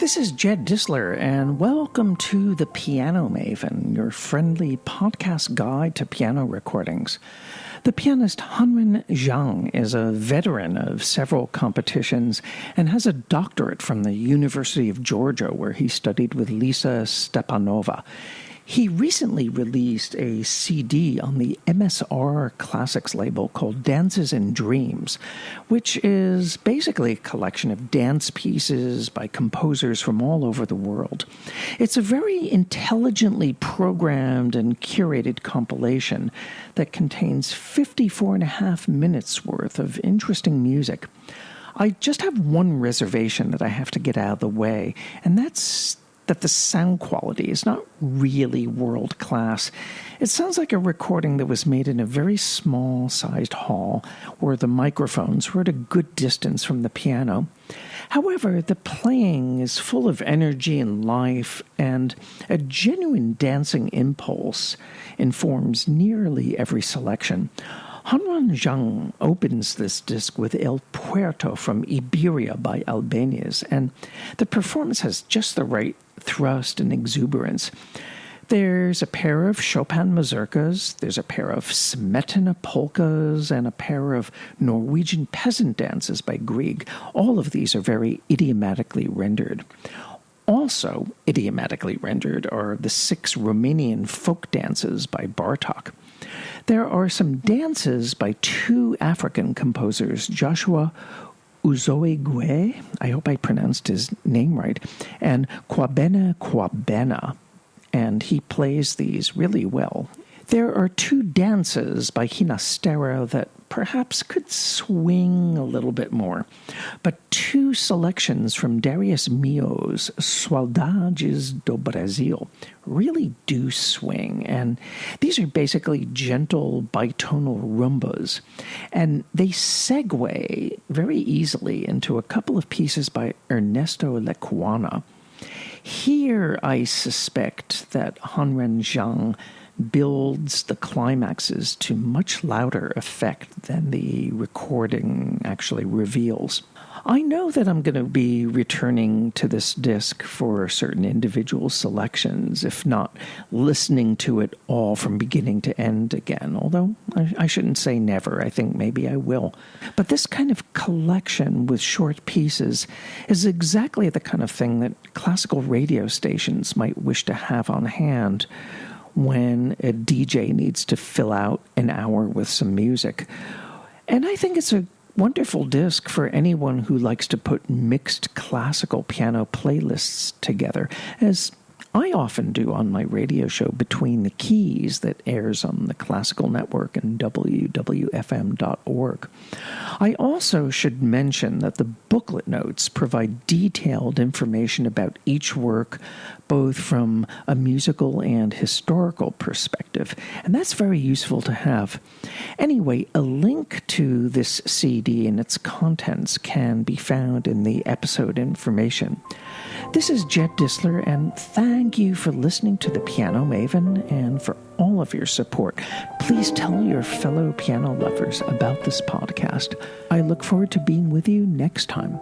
This is Jed Disler, and welcome to The Piano Maven, your friendly podcast guide to piano recordings. The pianist Hanren Zhang is a veteran of several competitions and has a doctorate from the University of Georgia, where he studied with Lisa Stepanova. He recently released a CD on the MSR Classics label called Dances and Dreams, which is basically a collection of dance pieces by composers from all over the world. It's a very intelligently programmed and curated compilation that contains 54 and a half minutes worth of interesting music. I just have one reservation that I have to get out of the way, and that's that the sound quality is not really world-class. It sounds like a recording that was made in a very small-sized hall where the microphones were at a good distance from the piano. However, the playing is full of energy and life, and a genuine dancing impulse informs nearly every selection. Hanren Zhang opens this disc with El Puerto from Iberia by Albéniz, and the performance has just the right thrust and exuberance. There's a pair of Chopin mazurkas, there's a pair of Smetana polkas, and a pair of Norwegian peasant dances by Grieg. All of these are very idiomatically rendered. Also idiomatically rendered are the 6 Romanian folk dances by Bartók. There are some dances by 2 African composers, Joshua Uzoigwe, I hope I pronounced his name right, and Kwabena, and he plays these really well. There are 2 dances by Hinastero that perhaps could swing a little bit more, but 2 selections from Darius Milhaud's Saudades do Brasil really do swing, and these are basically gentle bitonal rumbas, and they segue very easily into a couple of pieces by Ernesto Lecuona. Here I suspect that Hanren Zhang builds the climaxes to much louder effect than the recording actually reveals. I know that I'm going to be returning to this disc for certain individual selections, if not listening to it all from beginning to end again, although I shouldn't say never. I think maybe I will. But this kind of collection with short pieces is exactly the kind of thing that classical radio stations might wish to have on hand when a DJ needs to fill out an hour with some music. And I think it's a wonderful disc for anyone who likes to put mixed classical piano playlists together, as I often do on my radio show Between the Keys that airs on the Classical Network and wwfm.org. I also should mention that the booklet notes provide detailed information about each work, both from a musical and historical perspective, and that's very useful to have. Anyway, a link to this CD and its contents can be found in the episode information. This is Jed Disler, and thank you for listening to The Piano Maven and for all of your support. Please tell your fellow piano lovers about this podcast. I look forward to being with you next time.